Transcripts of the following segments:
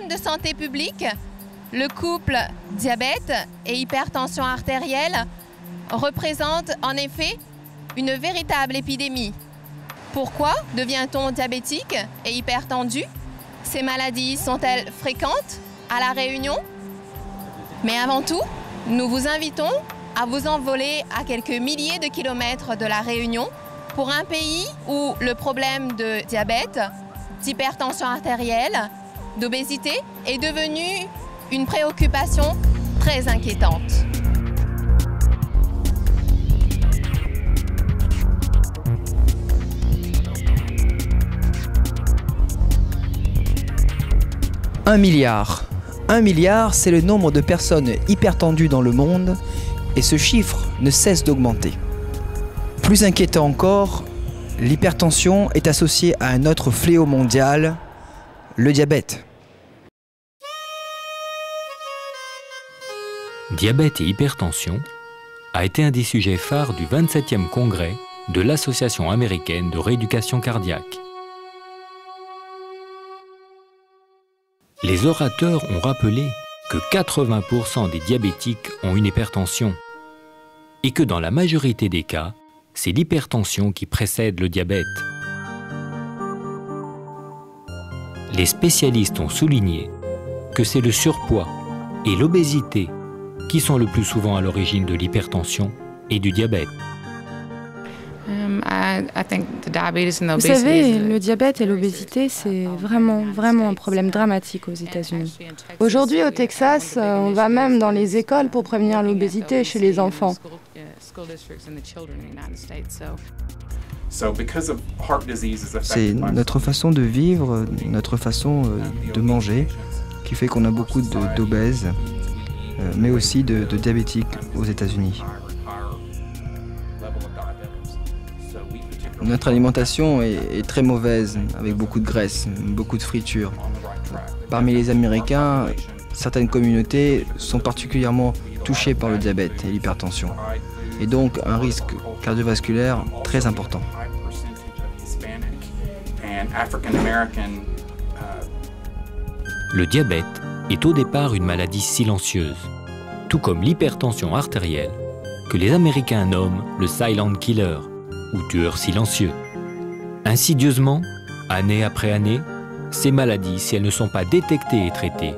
problème de santé publique, le couple diabète et hypertension artérielle représente en effet une véritable épidémie. Pourquoi devient-on diabétique et hypertendu? Ces maladies sont-elles fréquentes à La Réunion? Mais avant tout, nous vous invitons à vous envoler à quelques milliers de kilomètres de La Réunion pour un pays où le problème de diabète, d'hypertension artérielle, d'obésité est devenu une préoccupation très inquiétante. Un milliard, c'est le nombre de personnes hypertendues dans le monde et ce chiffre ne cesse d'augmenter. Plus inquiétant encore, l'hypertension est associée à un autre fléau mondial, le diabète. Diabète et hypertension a été un des sujets phares du 27e congrès de l'Association américaine de rééducation cardiaque. Les orateurs ont rappelé que 80% des diabétiques ont une hypertension et que dans la majorité des cas, c'est l'hypertension qui précède le diabète. Les spécialistes ont souligné que c'est le surpoids et l'obésité qui sont le plus souvent à l'origine de l'hypertension et du diabète. Vous savez, le diabète et l'obésité, c'est vraiment un problème dramatique aux États-Unis. Aujourd'hui, au Texas, on va même dans les écoles pour prévenir l'obésité chez les enfants. C'est notre façon de vivre, notre façon de manger, qui fait qu'on a beaucoup d'obèses, mais aussi de diabétiques aux États-Unis. Notre alimentation est très mauvaise, avec beaucoup de graisse, beaucoup de friture. Parmi les Américains, certaines communautés sont particulièrement touchées par le diabète et l'hypertension, et donc un risque cardiovasculaire très important. Le diabète est au départ une maladie silencieuse, tout comme l'hypertension artérielle, que les Américains nomment le silent killer, ou tueur silencieux. Insidieusement, année après année, ces maladies, si elles ne sont pas détectées et traitées,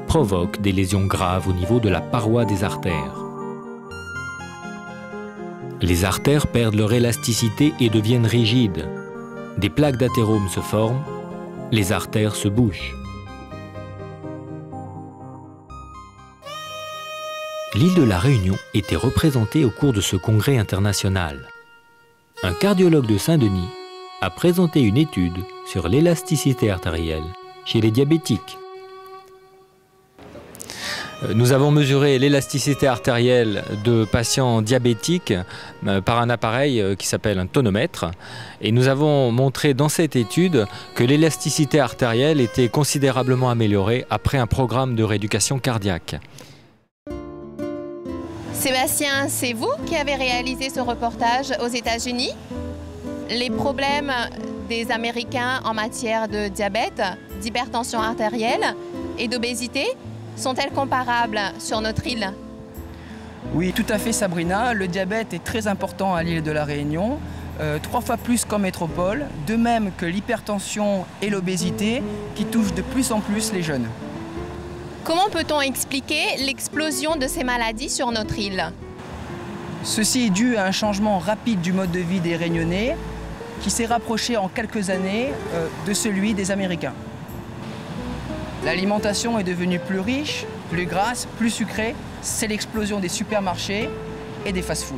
provoquent des lésions graves au niveau de la paroi des artères. Les artères perdent leur élasticité et deviennent rigides. Des plaques d'athérome se forment, les artères se bouchent. L'île de la Réunion était représentée au cours de ce congrès international. Un cardiologue de Saint-Denis a présenté une étude sur l'élasticité artérielle chez les diabétiques. Nous avons mesuré l'élasticité artérielle de patients diabétiques par un appareil qui s'appelle un tonomètre. Et nous avons montré dans cette étude que l'élasticité artérielle était considérablement améliorée après un programme de rééducation cardiaque. Sébastien, c'est vous qui avez réalisé ce reportage aux États-Unis. Les problèmes des Américains en matière de diabète, d'hypertension artérielle et d'obésité sont-elles comparables sur notre île? Oui, tout à fait Sabrina. Le diabète est très important à l'île de la Réunion, 3 fois plus qu'en métropole, de même que l'hypertension et l'obésité qui touchent de plus en plus les jeunes. Comment peut-on expliquer l'explosion de ces maladies sur notre île? Ceci est dû à un changement rapide du mode de vie des Réunionnais qui s'est rapproché en quelques années de celui des Américains. L'alimentation est devenue plus riche, plus grasse, plus sucrée. C'est l'explosion des supermarchés et des fast-foods.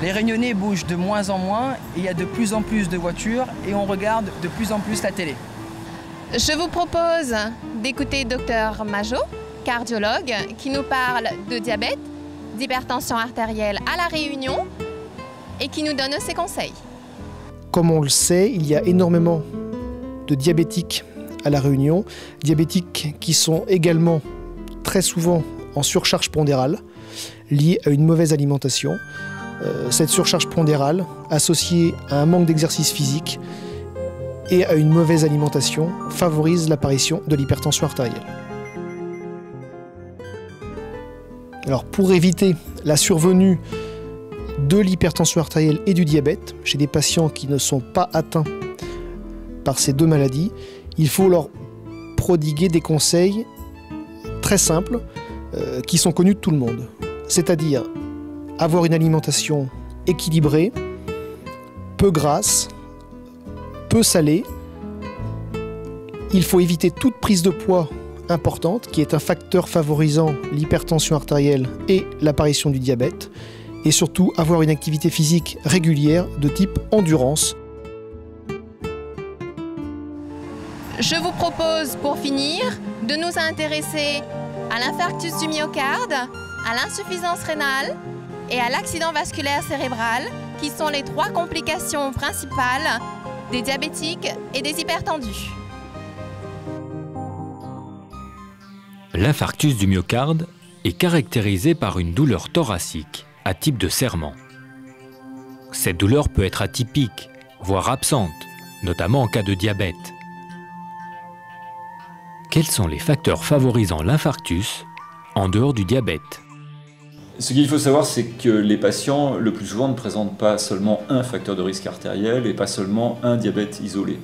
Les Réunionnais bougent de moins en moins, il y a de plus en plus de voitures et on regarde de plus en plus la télé. Je vous propose d'écouter Dr Majot, cardiologue, qui nous parle de diabète, d'hypertension artérielle à La Réunion et qui nous donne ses conseils. Comme on le sait, il y a énormément de diabétiques à La Réunion, diabétiques qui sont également très souvent en surcharge pondérale, liée à une mauvaise alimentation. Cette surcharge pondérale, associée à un manque d'exercice physique, et à une mauvaise alimentation favorise l'apparition de l'hypertension artérielle. Alors pour éviter la survenue de l'hypertension artérielle et du diabète chez des patients qui ne sont pas atteints par ces deux maladies, il faut leur prodiguer des conseils très simples qui sont connus de tout le monde. C'est-à-dire avoir une alimentation équilibrée, peu grasse, peu salée. Il faut éviter toute prise de poids importante, qui est un facteur favorisant l'hypertension artérielle et l'apparition du diabète. Et surtout, avoir une activité physique régulière de type endurance. Je vous propose, pour finir, de nous intéresser à l'infarctus du myocarde, à l'insuffisance rénale et à l'accident vasculaire cérébral, qui sont les 3 complications principales des diabétiques et des hypertendus. L'infarctus du myocarde est caractérisé par une douleur thoracique à type de serrement. Cette douleur peut être atypique, voire absente, notamment en cas de diabète. Quels sont les facteurs favorisant l'infarctus en dehors du diabète? Ce qu'il faut savoir, c'est que les patients, le plus souvent, ne présentent pas seulement un facteur de risque artériel et pas seulement un diabète isolé.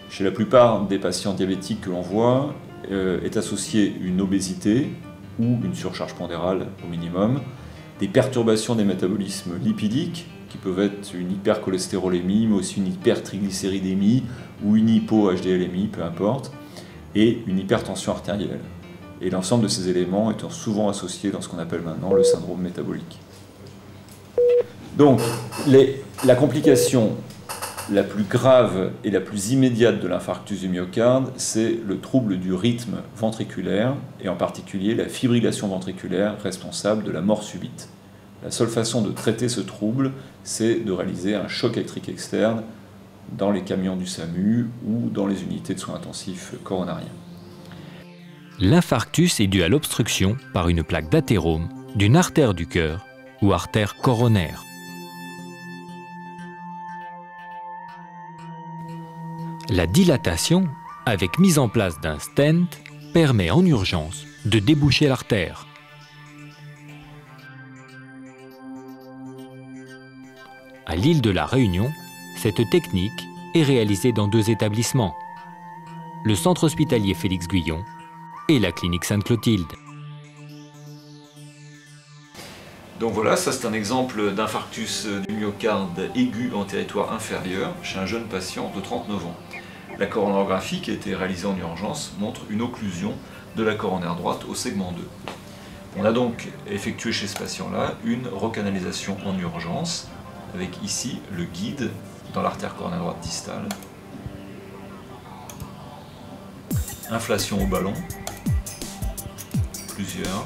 Chez la plupart des patients diabétiques que l'on voit, est associée une obésité ou une surcharge pondérale au minimum, des perturbations des métabolismes lipidiques, qui peuvent être une hypercholestérolémie, mais aussi une hypertriglycéridémie ou une hypo-HDLémie, peu importe, et une hypertension artérielle. Et l'ensemble de ces éléments étant souvent associés dans ce qu'on appelle maintenant le syndrome métabolique. Donc, la complication la plus grave et la plus immédiate de l'infarctus du myocarde, c'est le trouble du rythme ventriculaire, et en particulier la fibrillation ventriculaire responsable de la mort subite. La seule façon de traiter ce trouble, c'est de réaliser un choc électrique externe dans les camions du SAMU ou dans les unités de soins intensifs coronariens. L'infarctus est dû à l'obstruction par une plaque d'athérome d'une artère du cœur ou artère coronaire. La dilatation, avec mise en place d'un stent, permet en urgence de déboucher l'artère. À l'île de la Réunion, cette technique est réalisée dans 2 établissements, le centre hospitalier Félix Guyon et la clinique Sainte-Clotilde. Donc voilà, ça c'est un exemple d'infarctus du myocarde aigu en territoire inférieur chez un jeune patient de 39 ans. La coronarographie qui a été réalisée en urgence montre une occlusion de la coronaire droite au segment 2. On a donc effectué chez ce patient-là une recanalisation en urgence avec ici le guide dans l'artère coronaire droite distale. Inflation au ballon, plusieurs.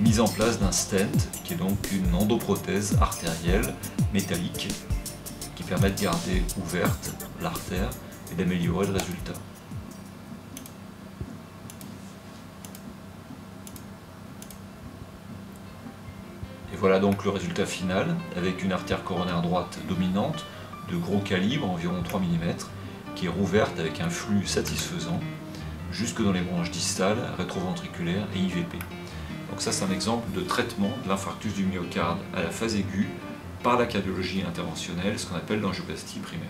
Mise en place d'un stent, qui est donc une endoprothèse artérielle métallique, qui permet de garder ouverte l'artère et d'améliorer le résultat. Et voilà donc le résultat final, avec une artère coronaire droite dominante, de gros calibre, environ 3 mm, qui est rouverte avec un flux satisfaisant, jusque dans les branches distales, rétroventriculaires et IVP. Donc ça c'est un exemple de traitement de l'infarctus du myocarde à la phase aiguë par la cardiologie interventionnelle, ce qu'on appelle l'angioplastie primaire.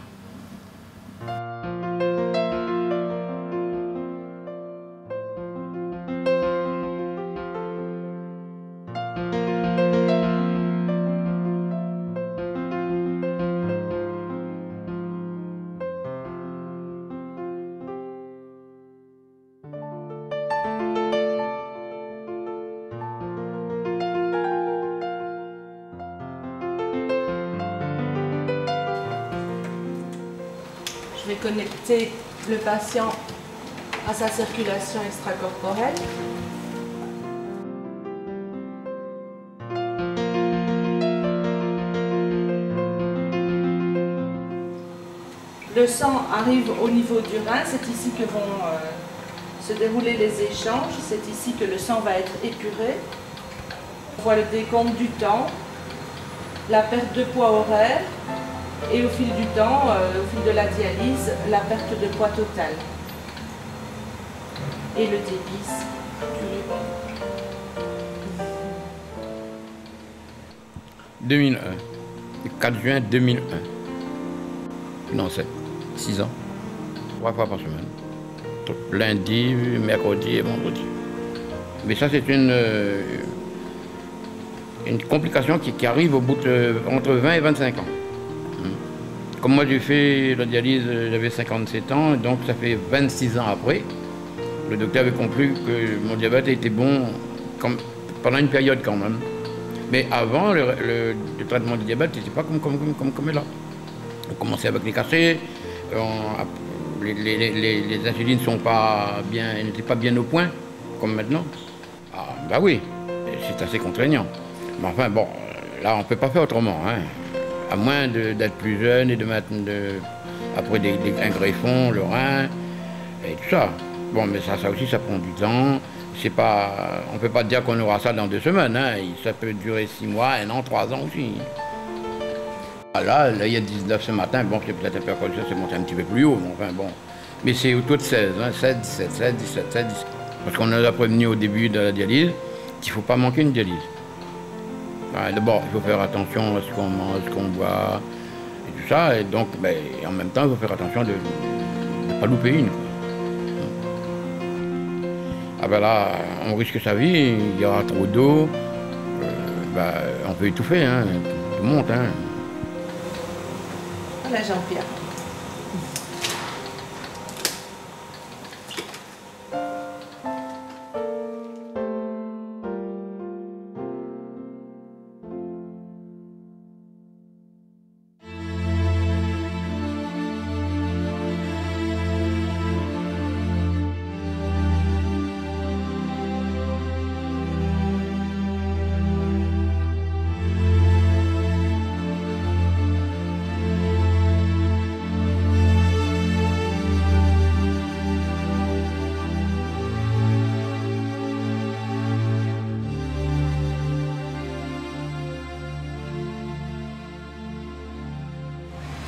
Je vais connecter le patient à sa circulation extracorporelle. Le sang arrive au niveau du rein, c'est ici que vont se dérouler les échanges, c'est ici que le sang va être épuré. On voit le décompte du temps, la perte de poids horaire, Et au fil du temps, au fil de la dialyse, la perte de poids totale. Et le débit. 2001, le 4 juin 2001. Non, c'est 6 ans, 3 fois par semaine. Lundi, mercredi et vendredi. Mais ça, c'est une complication qui arrive au bout de entre 20 et 25 ans. Comme moi, j'ai fait la dialyse, j'avais 57 ans, donc ça fait 26 ans après. Le docteur avait conclu que mon diabète était bon pendant une période quand même. Mais avant, le traitement du diabète n'était pas comme là. On commençait avec les cachets, les insulines n'étaient pas bien au point, comme maintenant. Ah, bah oui, c'est assez contraignant. Mais enfin, bon, là, on ne peut pas faire autrement, hein. À moins d'être plus jeune et de mettre après un greffon, le rein, et tout ça. Bon, mais ça aussi, ça prend du temps. On ne peut pas dire qu'on aura ça dans 2 semaines, hein. Ça peut durer 6 mois, 1 an, 3 ans aussi. Là, il y a 19 ce matin, bon, c'est peut-être un peu comme ça, c'est monté un petit peu plus haut, mais enfin bon. Mais c'est autour de 16, hein, 16, 17, 16, 17, 16, 17. Parce qu'on nous a prévenu au début de la dialyse qu'il ne faut pas manquer une dialyse. D'abord, il faut faire attention à ce qu'on mange, ce qu'on boit, et tout ça, et donc, en même temps, il faut faire attention de ne pas louper une, quoi. Ah ben là, on risque sa vie, il y aura trop d'eau, on peut étouffer, hein, tout monte, hein. Voilà Jean-Pierre.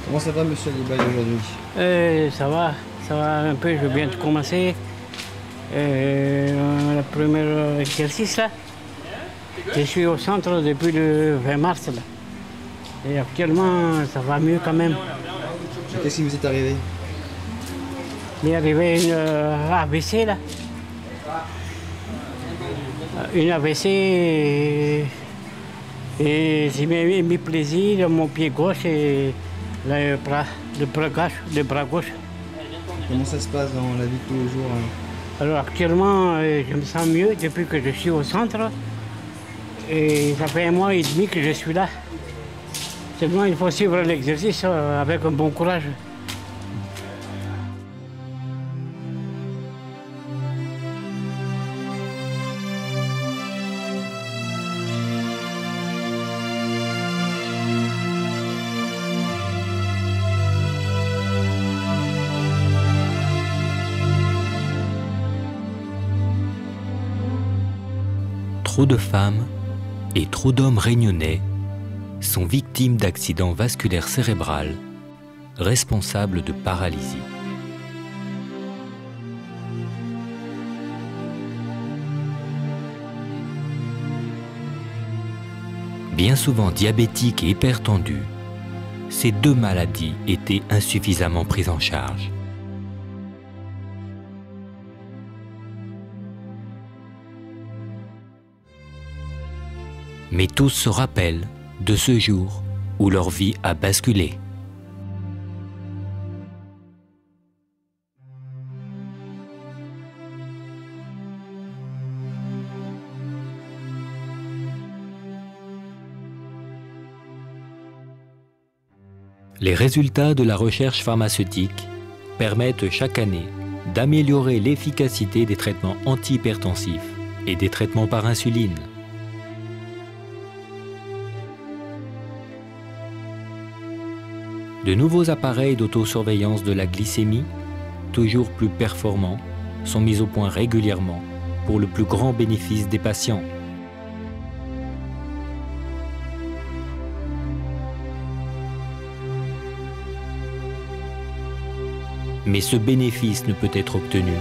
Comment ça va, monsieur Libaye, aujourd'hui? Ça va un peu, je viens de commencer. Le premier exercice, là. Je suis au centre depuis le 20 mars, là. Et actuellement, ça va mieux quand même. Qu'est-ce qui vous est arrivé? Il est arrivé une AVC, là. Une AVC et j'ai mis plaisir dans mon pied gauche et le bras gauche. Comment ça se passe dans la vie de tous les jours, hein? Alors actuellement, je me sens mieux depuis que je suis au centre. Et ça fait 1 mois et demi que je suis là. Seulement, il faut suivre l'exercice avec un bon courage. Trop de femmes et trop d'hommes réunionnais sont victimes d'accidents vasculaires cérébrales responsables de paralysie. Bien souvent diabétiques et hypertendus, ces 2 maladies étaient insuffisamment prises en charge. Mais tous se rappellent de ce jour où leur vie a basculé. Les résultats de la recherche pharmaceutique permettent chaque année d'améliorer l'efficacité des traitements antihypertensifs et des traitements par insuline. De nouveaux appareils d'autosurveillance de la glycémie, toujours plus performants, sont mis au point régulièrement pour le plus grand bénéfice des patients. Mais ce bénéfice ne peut être obtenu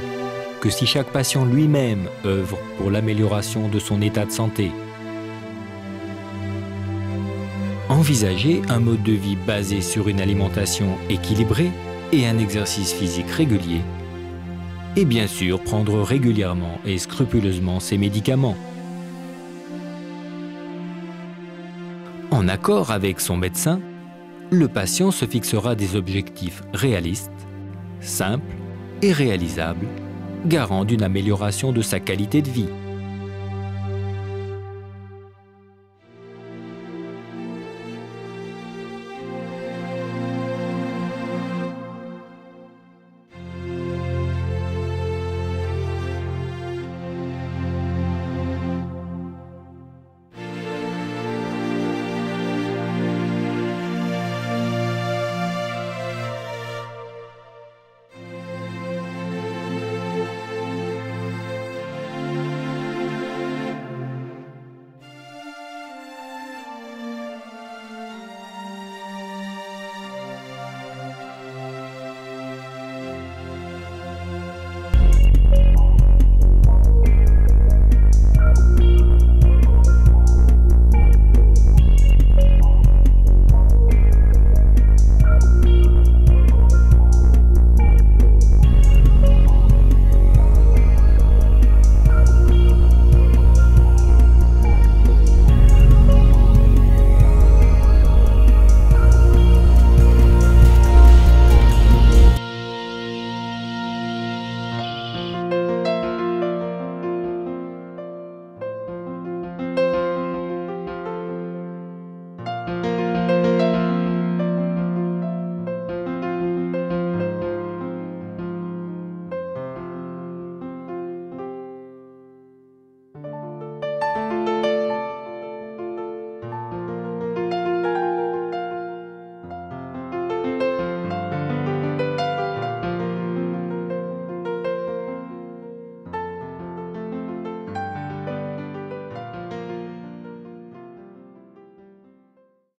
que si chaque patient lui-même œuvre pour l'amélioration de son état de santé. Envisager un mode de vie basé sur une alimentation équilibrée et un exercice physique régulier, et bien sûr prendre régulièrement et scrupuleusement ses médicaments. En accord avec son médecin, le patient se fixera des objectifs réalistes, simples et réalisables, garants d'une amélioration de sa qualité de vie.